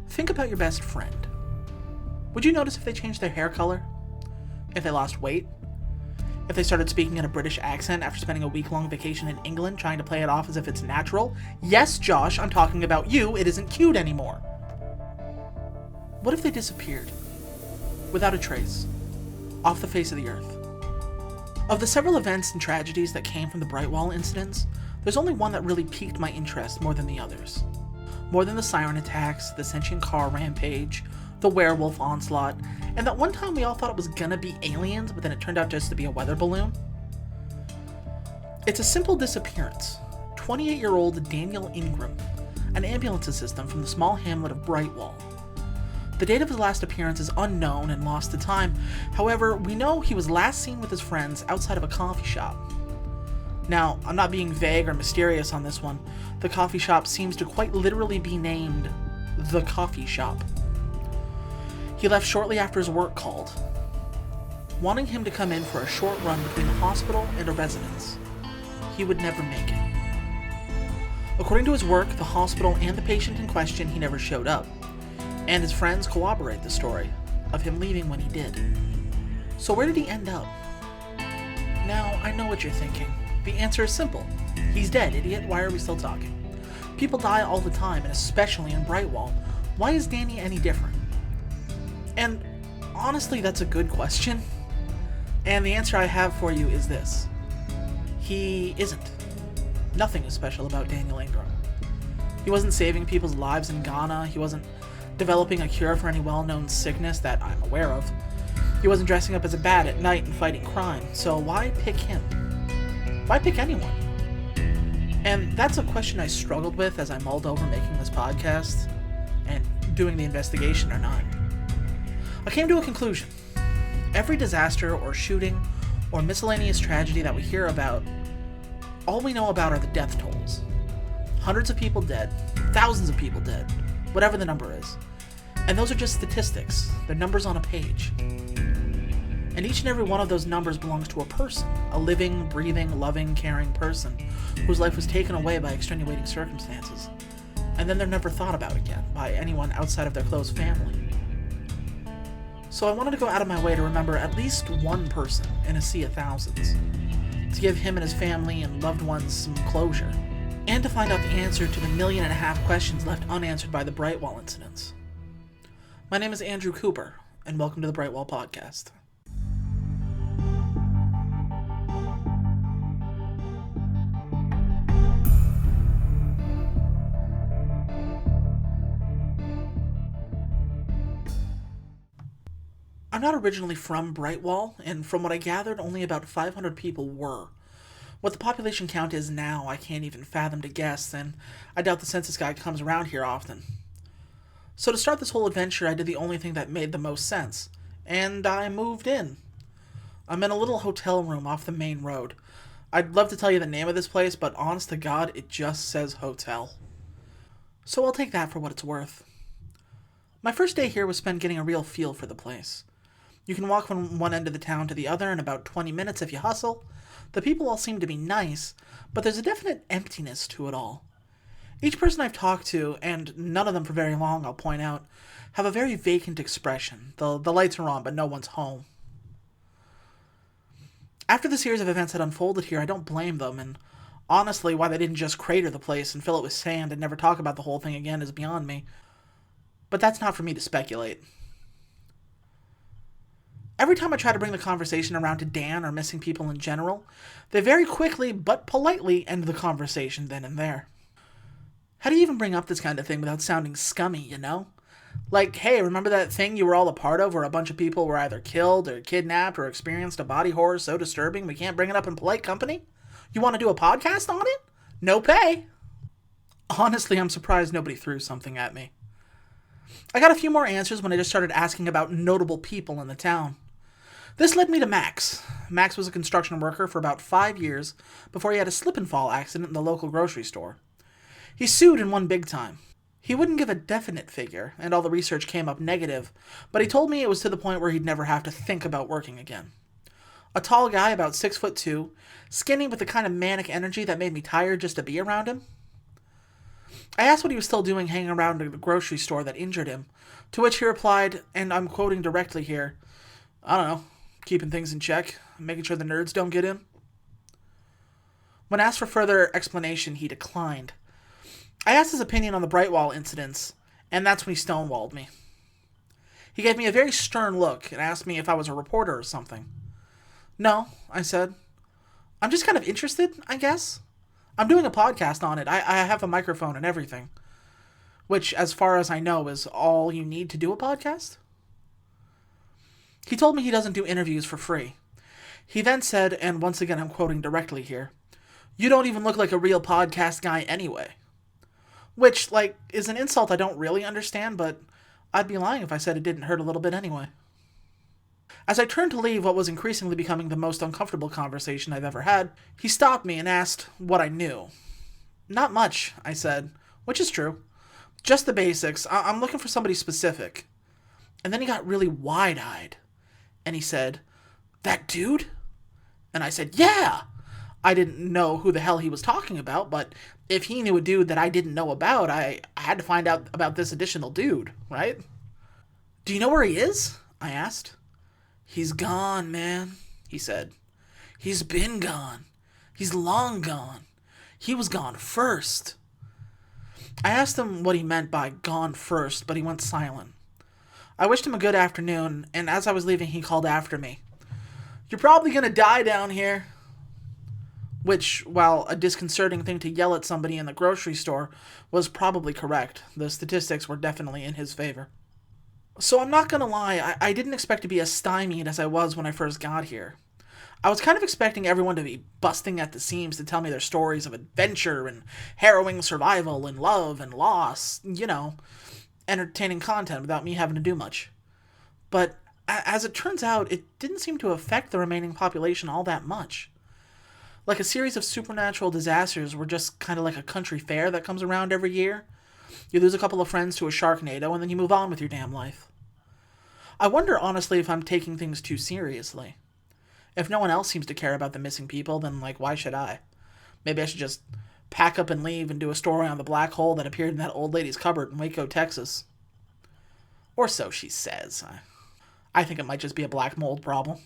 Think about your best friend. Would you notice if they changed their hair color? If they lost weight? If they started speaking in a British accent after spending a week-long vacation in England trying to play it off as if it's natural? Yes, Josh, I'm talking about you. It isn't cute anymore. What if they disappeared? Without a trace. Off the face of the earth. Of the several events and tragedies that came from the Brightwall incidents, there's only one that really piqued my interest more than the others. More than the siren attacks, the sentient car rampage, the werewolf onslaught, and that one time we all thought it was gonna be aliens, but then it turned out just to be a weather balloon. It's a simple disappearance. 28-year-old Daniel Ingram, an ambulance assistant from the small hamlet of Brightwall. The date of his last appearance is unknown and lost to time. However, we know he was last seen with his friends outside of a coffee shop. Now, I'm not being vague or mysterious on this one. The coffee shop seems to quite literally be named The Coffee Shop. He left shortly after his work called, wanting him to come in for a short run between the hospital and a residence. He would never make it. According to his work, the hospital and the patient in question, he never showed up. And his friends corroborate the story of him leaving when he did. So where did he end up? Now, I know what you're thinking. The answer is simple. He's dead, idiot. Why are we still talking? People die all the time, and especially in Brightwall. Why is Danny any different? And honestly, that's a good question. And the answer I have for you is this. He isn't. Nothing is special about Daniel Ingram. He wasn't saving people's lives in Ghana. He wasn't developing a cure for any well-known sickness that I'm aware of. He wasn't dressing up as a bat at night and fighting crime. So why pick him? Why pick anyone? And that's a question I struggled with as I mulled over making this podcast and doing the investigation or not. I came to a conclusion. Every disaster or shooting or miscellaneous tragedy that we hear about, all we know about are the death tolls. Hundreds of people dead, thousands of people dead, whatever the number is. And those are just statistics. They're numbers on a page. And each and every one of those numbers belongs to a person, a living, breathing, loving, caring person whose life was taken away by extenuating circumstances. And then they're never thought about again by anyone outside of their close family. So I wanted to go out of my way to remember at least one person in a sea of thousands, to give him and his family and loved ones some closure, and to find out the answer to the 1.5 million questions left unanswered by the Brightwall incidents. My name is Andrew Cooper, and welcome to the Brightwall Podcast. I'm not originally from Brightwall, and from what I gathered, only about 500 people were. What the population count is now, I can't even fathom to guess, and I doubt the census guy comes around here often. So to start this whole adventure, I did the only thing that made the most sense, and I moved in. I'm in a little hotel room off the main road. I'd love to tell you the name of this place, but honest to God, it just says hotel. So I'll take that for what it's worth. My first day here was spent getting a real feel for the place. You can walk from one end of the town to the other in about 20 minutes if you hustle. The people all seem to be nice, but there's a definite emptiness to it all. Each person I've talked to, and none of them for very long, I'll point out, have a very vacant expression. The lights are on, but no one's home. After the series of events had unfolded here, I don't blame them, and honestly, why they didn't just crater the place and fill it with sand and never talk about the whole thing again is beyond me. But that's not for me to speculate. Every time I try to bring the conversation around to Dan or missing people in general, they very quickly but politely end the conversation then and there. How do you even bring up this kind of thing without sounding scummy, you know? Like, hey, remember that thing you were all a part of where a bunch of people were either killed or kidnapped or experienced a body horror so disturbing we can't bring it up in polite company? You want to do a podcast on it? No pay. Honestly, I'm surprised nobody threw something at me. I got a few more answers when I just started asking about notable people in the town. This led me to Max. Max was a construction worker for about 5 years before he had a slip-and-fall accident in the local grocery store. He sued and won big time. He wouldn't give a definite figure, and all the research came up negative, but he told me it was to the point where he'd never have to think about working again. A tall guy, about 6'2", skinny with the kind of manic energy that made me tired just to be around him. I asked what he was still doing hanging around the grocery store that injured him, to which he replied, and I'm quoting directly here, "I don't know, keeping things in check, making sure the nerds don't get in." When asked for further explanation, he declined. I asked his opinion on the Brightwall incidents, and that's when he stonewalled me. He gave me a very stern look and asked me if I was a reporter or something. "No," I said. "I'm just kind of interested, I guess. I'm doing a podcast on it. I have a microphone and everything." Which, as far as I know, is all you need to do a podcast. He told me he doesn't do interviews for free. He then said, and once again I'm quoting directly here, "You don't even look like a real podcast guy anyway." Which, is an insult I don't really understand, but I'd be lying if I said it didn't hurt a little bit anyway. As I turned to leave what was increasingly becoming the most uncomfortable conversation I've ever had, he stopped me and asked what I knew. "Not much," I said, which is true. "Just the basics. I'm looking for somebody specific." And then he got really wide-eyed. And he said, "That dude?" And I said, "Yeah!" I didn't know who the hell he was talking about, but if he knew a dude that I didn't know about, I had to find out about this additional dude, right? "Do you know where he is?" I asked. "He's gone, man," he said. "He's been gone. He's long gone. He was gone first." I asked him what he meant by gone first, but he went silent. I wished him a good afternoon, and as I was leaving, he called after me. "You're probably gonna die down here." Which, while a disconcerting thing to yell at somebody in the grocery store, was probably correct. The statistics were definitely in his favor. So I'm not gonna lie, I didn't expect to be as stymied as I was when I first got here. I was kind of expecting everyone to be busting at the seams to tell me their stories of adventure and harrowing survival and love and loss, entertaining content without me having to do much. But as it turns out, it didn't seem to affect the remaining population all that much. Like a series of supernatural disasters were just kind of like a country fair that comes around every year. You lose a couple of friends to a Sharknado and then you move on with your damn life. I wonder honestly if I'm taking things too seriously. If no one else seems to care about the missing people, then why should I? Maybe I should just pack up and leave and do a story on the black hole that appeared in that old lady's cupboard in Waco, Texas. Or so she says. I think it might just be a black mold problem.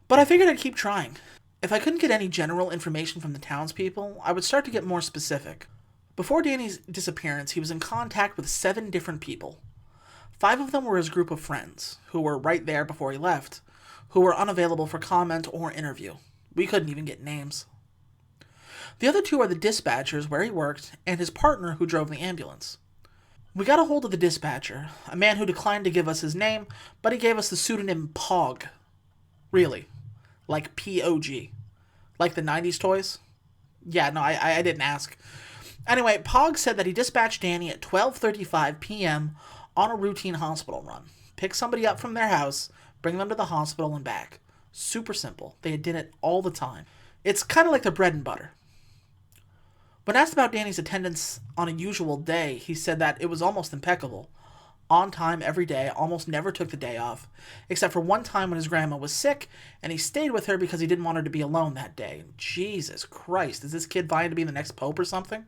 But I figured I'd keep trying. If I couldn't get any general information from the townspeople, I would start to get more specific. Before Danny's disappearance, he was in contact with 7 different people. 5 of them were his group of friends, who were right there before he left, who were unavailable for comment or interview. We couldn't even get names. The other 2 are the dispatchers where he worked and his partner who drove the ambulance. We got a hold of the dispatcher, a man who declined to give us his name, but he gave us the pseudonym Pog. Really. Like P-O-G. Like the 90s toys? Yeah, no, I didn't ask. Anyway, Pog said that he dispatched Danny at 12:35 p.m. on a routine hospital run. Pick somebody up from their house, bring them to the hospital and back. Super simple. They did it all the time. It's kind of like their bread and butter. When asked about Danny's attendance on a usual day, he said that it was almost impeccable. On time every day, almost never took the day off, except for one time when his grandma was sick, and he stayed with her because he didn't want her to be alone that day. Jesus Christ, is this kid vying to be the next pope or something?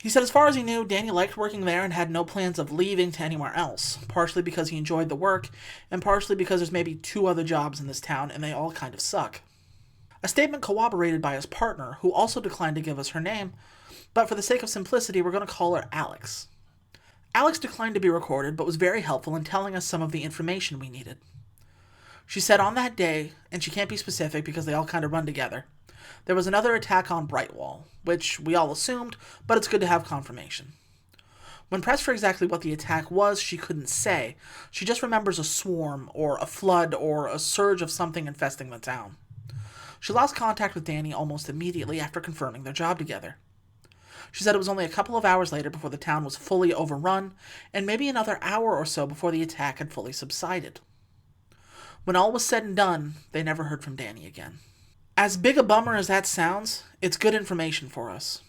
He said as far as he knew, Danny liked working there and had no plans of leaving to anywhere else, partially because he enjoyed the work, and partially because there's maybe 2 other jobs in this town, and they all kind of suck. A statement corroborated by his partner, who also declined to give us her name, but for the sake of simplicity, we're going to call her Alex. Alex declined to be recorded, but was very helpful in telling us some of the information we needed. She said on that day, and she can't be specific because they all kind of run together, there was another attack on Brightwall, which we all assumed, but it's good to have confirmation. When pressed for exactly what the attack was, she couldn't say. She just remembers a swarm, or a flood, or a surge of something infesting the town. She lost contact with Danny almost immediately after confirming their job together. She said it was only a couple of hours later before the town was fully overrun, and maybe another hour or so before the attack had fully subsided. When all was said and done, they never heard from Danny again. As big a bummer as that sounds, it's good information for us.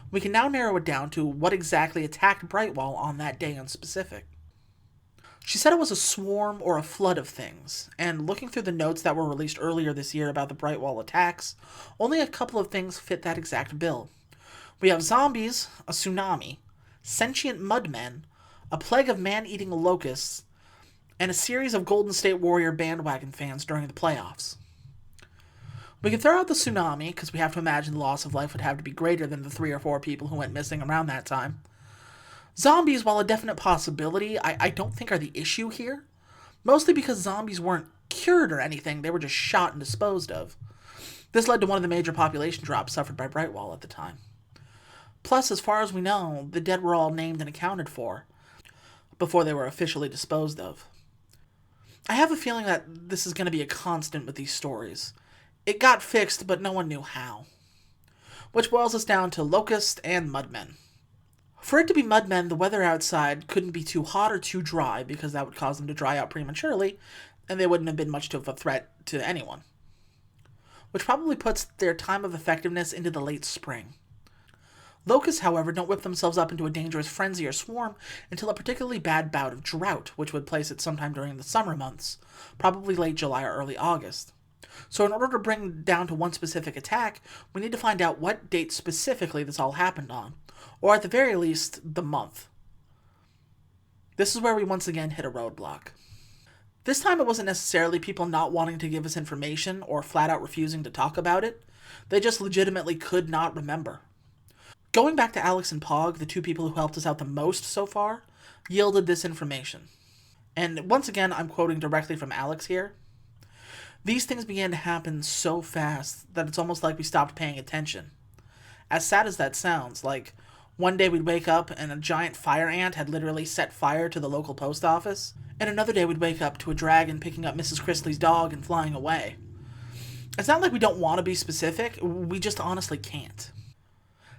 We can now narrow it down to what exactly attacked Brightwall on that day in specific. She said it was a swarm or a flood of things, and looking through the notes that were released earlier this year about the Brightwall attacks, only a couple of things fit that exact bill. We have zombies, a tsunami, sentient mudmen, a plague of man-eating locusts, and a series of Golden State Warrior bandwagon fans during the playoffs. We can throw out the tsunami, because we have to imagine the loss of life would have to be greater than the 3 or 4 people who went missing around that time. Zombies, while a definite possibility, I don't think are the issue here. Mostly because zombies weren't cured or anything, they were just shot and disposed of. This led to one of the major population drops suffered by Brightwall at the time. Plus, as far as we know, the dead were all named and accounted for before they were officially disposed of. I have a feeling that this is going to be a constant with these stories. It got fixed, but no one knew how. Which boils us down to locusts and mudmen. For it to be mudmen, the weather outside couldn't be too hot or too dry, because that would cause them to dry out prematurely, and they wouldn't have been much of a threat to anyone. Which probably puts their time of effectiveness into the late spring. Locusts, however, don't whip themselves up into a dangerous frenzy or swarm until a particularly bad bout of drought, which would place it sometime during the summer months, probably late July or early August. So in order to bring down to one specific attack, we need to find out what date specifically this all happened on, or at the very least, the month. This is where we once again hit a roadblock. This time it wasn't necessarily people not wanting to give us information or flat out refusing to talk about it. They just legitimately could not remember. Going back to Alex and Pog, the 2 people who helped us out the most so far, yielded this information. And once again, I'm quoting directly from Alex here. These things began to happen so fast that it's almost like we stopped paying attention. As sad as that sounds, like one day we'd wake up and a giant fire ant had literally set fire to the local post office, and another day we'd wake up to a dragon picking up Mrs. Chrisley's dog and flying away. It's not like we don't want to be specific, we just honestly can't.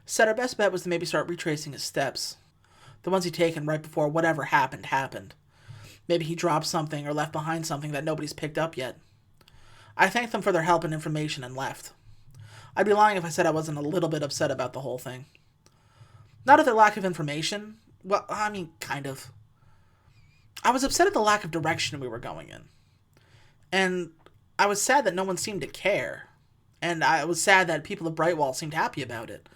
Said our best bet was to maybe start retracing his steps. The ones he'd taken right before whatever happened. Maybe he dropped something or left behind something that nobody's picked up yet. I thanked them for their help and information and left. I'd be lying if I said I wasn't a little bit upset about the whole thing. Not at their lack of information. Well, I mean, kind of. I was upset at the lack of direction we were going in. And I was sad that no one seemed to care. And I was sad that people of Brightwall seemed happy about it.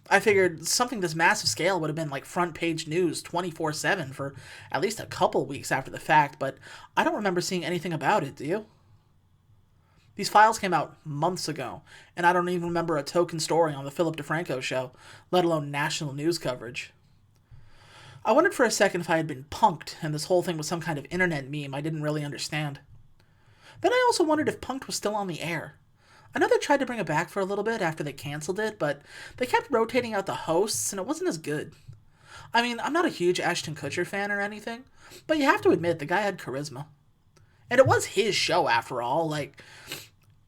I figured something this massive scale would have been like front page news 24/7 for at least a couple weeks after the fact, but I don't remember seeing anything about it, do you? These files came out months ago, and I don't even remember a token story on the Philip DeFranco show, let alone national news coverage. I wondered for a second if I had been punked and this whole thing was some kind of internet meme I didn't really understand. Then I also wondered if Punked was still on the air. I know they tried to bring it back for a little bit after they canceled it, but they kept rotating out the hosts, and it wasn't as good. I mean, I'm not a huge Ashton Kutcher fan or anything, but you have to admit the guy had charisma. And it was his show, after all. Like,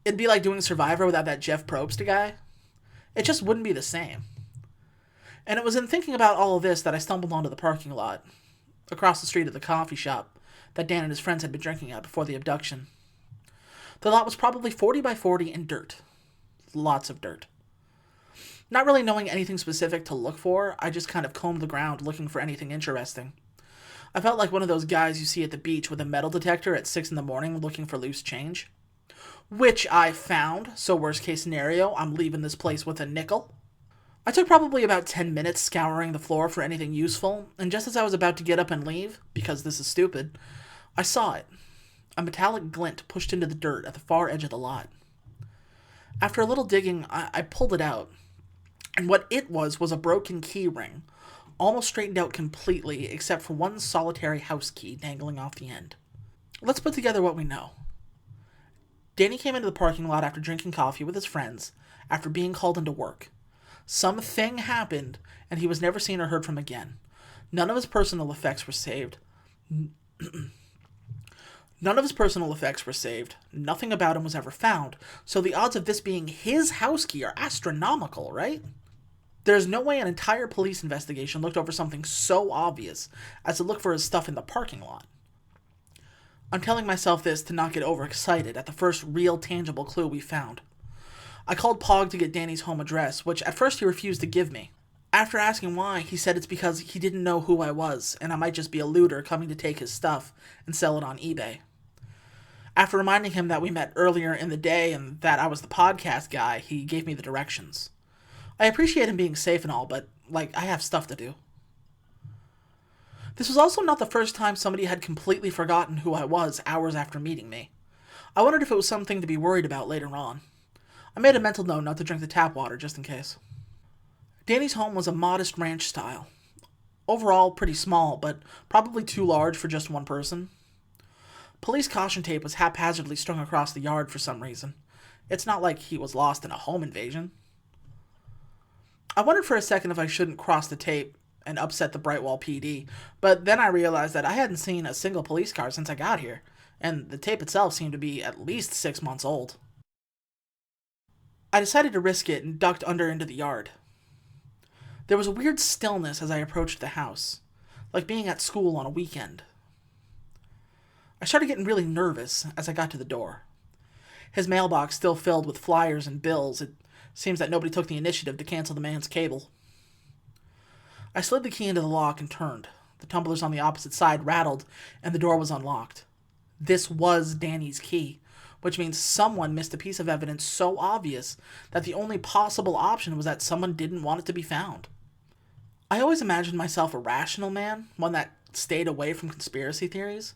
it'd be like doing Survivor without that Jeff Probst guy. It just wouldn't be the same. And it was in thinking about all of this that I stumbled onto the parking lot, across the street of the coffee shop that Dan and his friends had been drinking at before the abduction. The lot was probably 40 by 40 in dirt. Lots of dirt. Not really knowing anything specific to look for, I just kind of combed the ground looking for anything interesting. I felt like one of those guys you see at the beach with a metal detector at 6 in the morning looking for loose change. Which I found, so worst case scenario, I'm leaving this place with a nickel. I took probably about 10 minutes scouring the floor for anything useful, and just as I was about to get up and leave, because this is stupid, I saw it. A metallic glint pushed into the dirt at the far edge of the lot. After a little digging, I pulled it out, and what it was a broken key ring, almost straightened out completely except for one solitary house key dangling off the end. Let's put together what we know. Danny came into the parking lot after drinking coffee with his friends, after being called into work. Something happened, and he was never seen or heard from again. None of his personal effects were saved. Nothing about him was ever found, so the odds of this being his house key are astronomical, right? There's no way an entire police investigation looked over something so obvious as to look for his stuff in the parking lot. I'm telling myself this to not get overexcited at the first real tangible clue we found. I called Pog to get Danny's home address, which at first he refused to give me. After asking why, he said it's because he didn't know who I was, and I might just be a looter coming to take his stuff and sell it on eBay. After reminding him that we met earlier in the day and that I was the podcast guy, he gave me the directions. I appreciate him being safe and all, but, I have stuff to do. This was also not the first time somebody had completely forgotten who I was hours after meeting me. I wondered if it was something to be worried about later on. I made a mental note not to drink the tap water, just in case. Danny's home was a modest ranch style. Overall, pretty small, but probably too large for just one person. Police caution tape was haphazardly strung across the yard for some reason. It's not like he was lost in a home invasion. I wondered for a second if I shouldn't cross the tape and upset the Brightwall PD, but then I realized that I hadn't seen a single police car since I got here, and the tape itself seemed to be at least 6 months old. I decided to risk it and ducked under into the yard. There was a weird stillness as I approached the house, like being at school on a weekend. I started getting really nervous as I got to the door. His mailbox still filled with flyers and bills. It seems that nobody took the initiative to cancel the man's cable. I slid the key into the lock and turned. The tumblers on the opposite side rattled, and the door was unlocked. This was Danny's key, which means someone missed a piece of evidence so obvious that the only possible option was that someone didn't want it to be found. I always imagined myself a rational man, one that stayed away from conspiracy theories,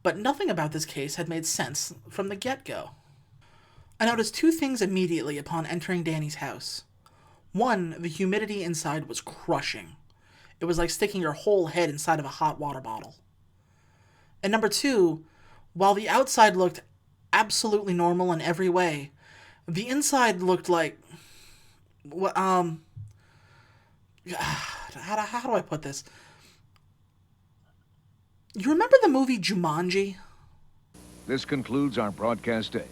but nothing about this case had made sense from the get-go. I noticed two things immediately upon entering Danny's house. One, the humidity inside was crushing. It was like sticking your whole head inside of a hot water bottle. And number two, while the outside looked absolutely normal in every way, the inside looked like... How do I put this? You remember the movie Jumanji? This concludes our broadcast day.